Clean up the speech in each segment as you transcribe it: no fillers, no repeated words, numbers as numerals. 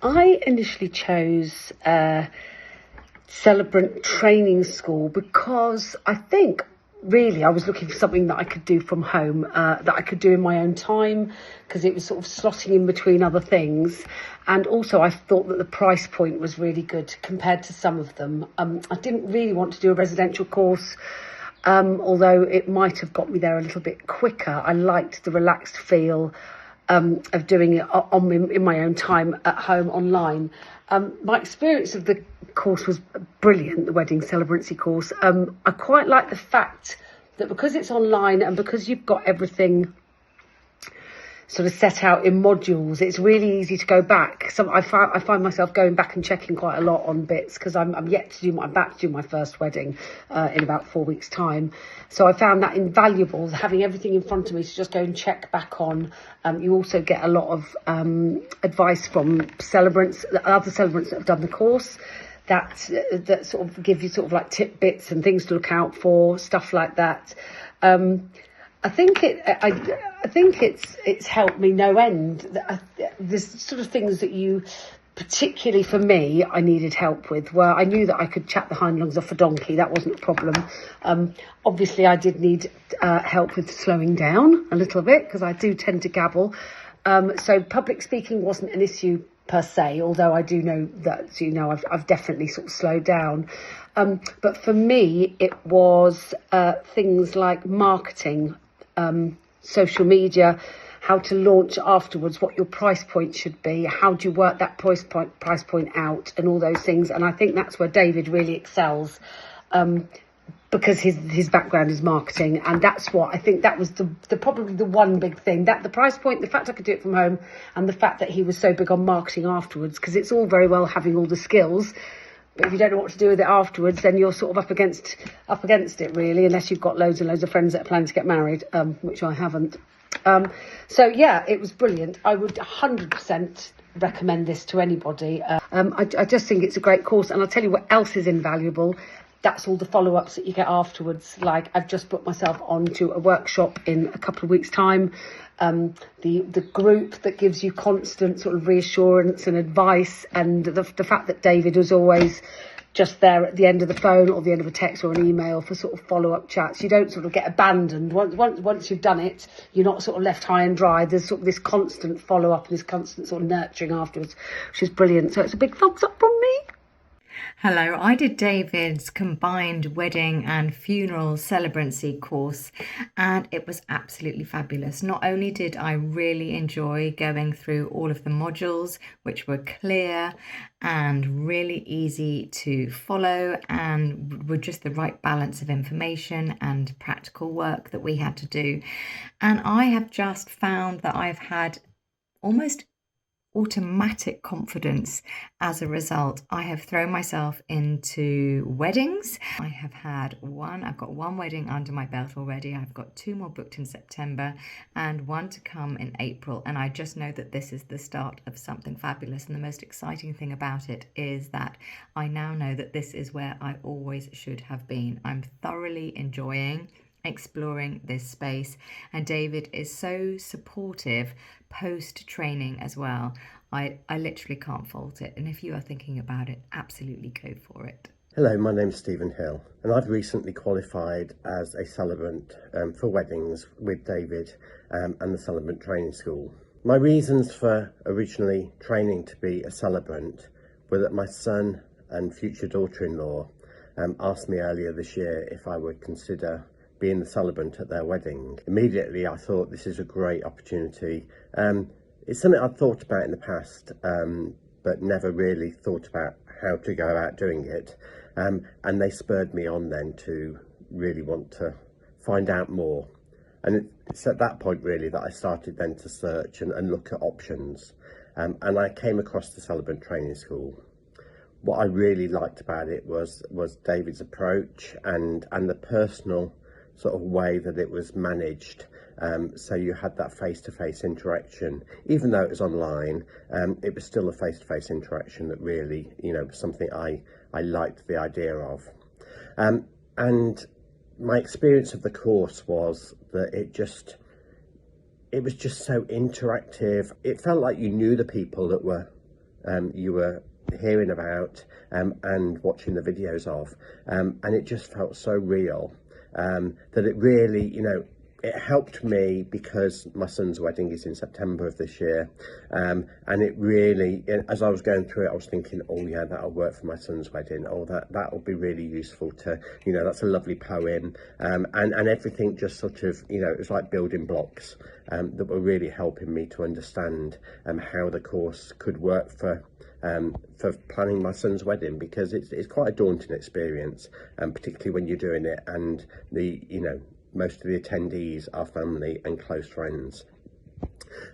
I initially chose Celebrant Training School because I think really I was looking for something that I could do from home, that I could do in my own time, because it was sort of slotting in between other things. And also I thought that the price point was really good compared to some of them. I didn't really want to do a residential course, although it might have got me there a little bit quicker. I liked the relaxed feel of doing it in my own time at home online. My experience of the course was brilliant, the Wedding Celebrancy course. I quite like the fact that because it's online and because you've got everything sort of set out in modules, it's really easy to go back. So I find myself going back and checking quite a lot on bits, because I'm yet to do my first wedding in about 4 weeks' time. So I found that invaluable, having everything in front of me to just go and check back on. You also get a lot of advice from celebrants, other celebrants that have done the course, that sort of give you sort of like tidbits and things to look out for, stuff like that. I think it's helped me no end. There's sort of things that you, particularly for me, I needed help with, where I knew that I could chat the hind lungs off a donkey. That wasn't a problem. Obviously, I did need help with slowing down a little bit, because I do tend to gabble. So public speaking wasn't an issue per se, although I do know that, I've definitely sort of slowed down. But for me, it was things like marketing, social media, how to launch afterwards, what your price point should be, how do you work that price point out, and all those things. And I think that's where David really excels, because his background is marketing, and that's what I think that was the probably the one big thing, that the price point, the fact I could do it from home, and the fact that he was so big on marketing afterwards, because it's all very well having all the skills, but if you don't know what to do with it afterwards, then you're sort of up against it, really, unless you've got loads and loads of friends that are planning to get married, which I haven't. So yeah, it was brilliant. I would 100% recommend this to anybody. I just think it's a great course, and I'll tell you what else is invaluable. That's all the follow-ups that you get afterwards. Like, I've just put myself onto a workshop in a couple of weeks' time. The group that gives you constant sort of reassurance and advice, and the fact that David was always just there at the end of the phone or the end of a text or an email for sort of follow-up chats. You don't sort of get abandoned. Once you've done it, you're not sort of left high and dry. There's sort of this constant follow-up and this constant sort of nurturing afterwards, which is brilliant. So it's a big thumbs up from me. Hello, I did David's combined wedding and funeral celebrancy course, and it was absolutely fabulous. Not only did I really enjoy going through all of the modules, which were clear and really easy to follow and were just the right balance of information and practical work that we had to do. And I have just found that I've had almost automatic confidence as a result. I have thrown myself into weddings. I've got one wedding under my belt already. I've got 2 more booked in September and 1 to come in April. And I just know that this is the start of something fabulous. And the most exciting thing about it is that I now know that this is where I always should have been. I'm thoroughly enjoying exploring this space, and David is so supportive post training as well. I literally can't fault it, and if you are thinking about it, absolutely go for it. Hello, my name's Stephen Hill, and I've recently qualified as a celebrant for weddings with David and the Celebrant Training School. My reasons for originally training to be a celebrant were that my son and future daughter-in-law asked me earlier this year if I would consider being the celebrant at their wedding. Immediately I thought, this is a great opportunity. It's something I've thought about in the past, but never really thought about how to go about doing it. And they spurred me on then to really want to find out more. And it's at that point really that I started then to search and look at options. And I came across the Celebrant Training School. What I really liked about it was David's approach and the personal sort of way that it was managed. So you had that face-to-face interaction, even though it was online. It was still a face-to-face interaction that really, was something I liked the idea of. And my experience of the course was that it was just so interactive. It felt like you knew the people that were you were hearing about and watching the videos of, and it just felt so real that it really, it helped me because my son's wedding is in September of this year, and it really, as I was going through it, I was thinking, oh yeah, that'll work for my son's wedding. Oh, that'll be really useful to, that's a lovely poem, and everything just sort of, it was like building blocks that were really helping me to understand how the course could work for planning my son's wedding, because it's quite a daunting experience, particularly when you're doing it and most of the attendees are family and close friends.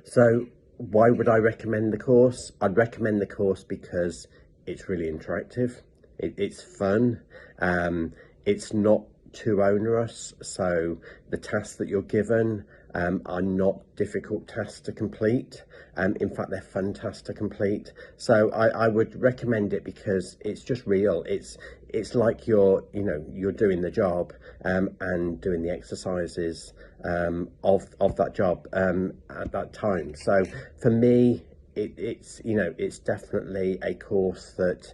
So why would I recommend the course? I'd recommend the course because it's really interactive, it's fun, it's not too onerous, so the tasks that you're given are not difficult tasks to complete. In fact, they're fun tasks to complete. So I would recommend it because it's just real. It's like you're doing the job and doing the exercises of that job at that time. So for me, it's definitely a course that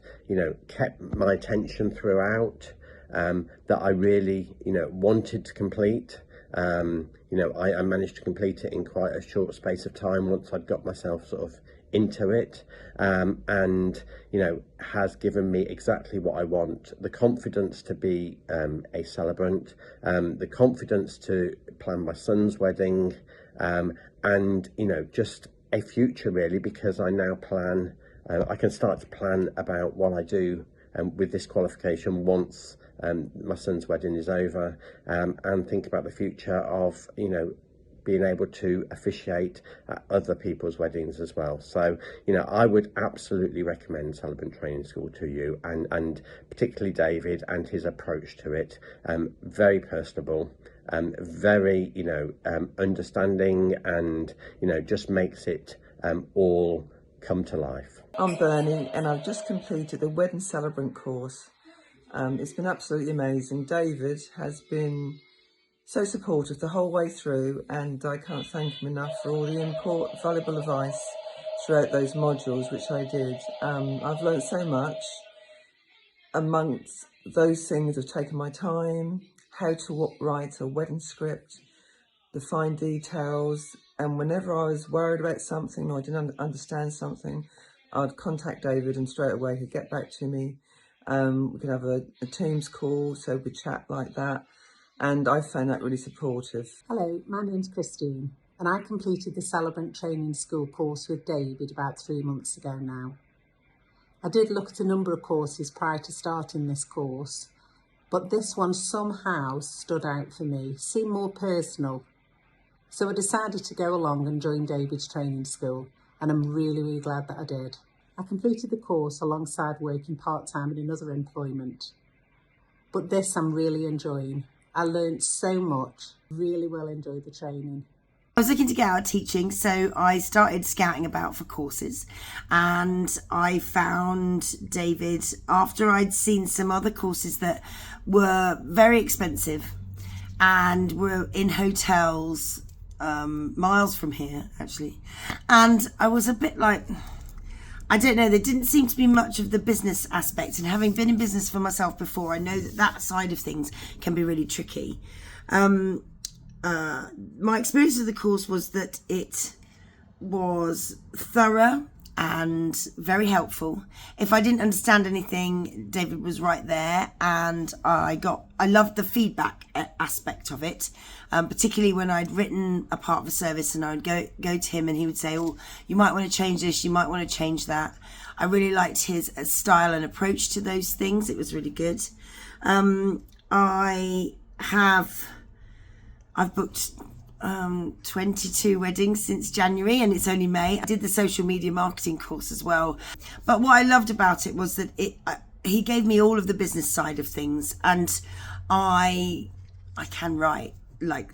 kept my attention throughout, that I really wanted to complete. I managed to complete it in quite a short space of time once I'd got myself sort of into it, and has given me exactly what I want: the confidence to be a celebrant, the confidence to plan my son's wedding, and just a future really, because I now plan, I can start to plan about what I do with this qualification once my son's wedding is over, and think about the future of being able to officiate at other people's weddings as well. So I would absolutely recommend Celebrant Training School to you, and particularly David and his approach to it. Very personable, very understanding, and just makes it all come to life. I'm Bernie, and I've just completed the Wedding Celebrant course. It's been absolutely amazing. David has been so supportive the whole way through, and I can't thank him enough for all the valuable advice throughout those modules which I did. I've learned so much. Amongst those things, I've taken my time, how to write a wedding script, the fine details, and whenever I was worried about something or I didn't understand something, I'd contact David and straight away he'd get back to me. We could have a Teams call, so we chat like that, and I found that really supportive. Hello, my name's Kristine, and I completed the Celebrant Training School course with David about 3 months ago now. I did look at a number of courses prior to starting this course, but this one somehow stood out for me, seemed more personal. So I decided to go along and join David's training school, and I'm really glad that I did. I completed the course alongside working part-time in another employment. But this I'm really enjoying. I learned so much, really well enjoyed the training. I was looking to get out of teaching, so I started scouting about for courses, and I found David after I'd seen some other courses that were very expensive and were in hotels miles from here actually, and I was a bit like, I don't know, there didn't seem to be much of the business aspect, and having been in business for myself before, I know that side of things can be really tricky. My experience of the course was that it was thorough and very helpful. If I didn't understand anything, David was right there, and I loved the feedback aspect of it, particularly when I'd written a part of a service and I would go to him and he would say, oh, you might want to change this, you might want to change that. I really liked his style and approach to those things. It was really good. I've booked 22 weddings since January, and it's only May. I did the social media marketing course as well. But what I loved about it was that he gave me all of the business side of things, and I can write. Like,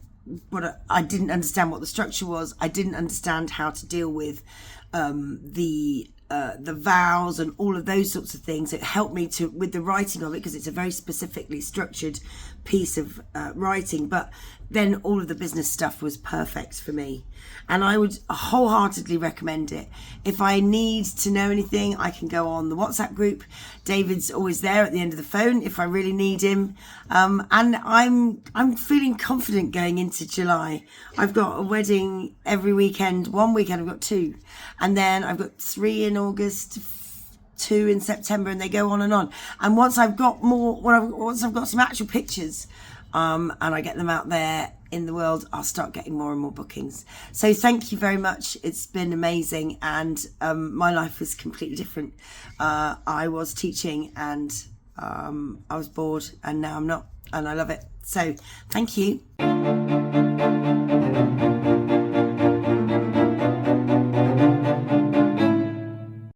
I didn't understand what the structure was. I didn't understand how to deal with the vows and all of those sorts of things. It helped me with the writing of it, because it's a very specifically structured piece of writing. But then all of the business stuff was perfect for me. And I would wholeheartedly recommend it. If I need to know anything, I can go on the WhatsApp group. David's always there at the end of the phone if I really need him. And I'm feeling confident going into July. I've got a wedding every weekend. One weekend I've got 2. And then I've got 3 in August, 2 in September, and they go on. And once I've got once I've got some actual pictures, and I get them out there in the world, I'll start getting more and more bookings. So thank you very much. It's been amazing, and my life was completely different. I was teaching, and I was bored, and now I'm not, and I love it. So thank you.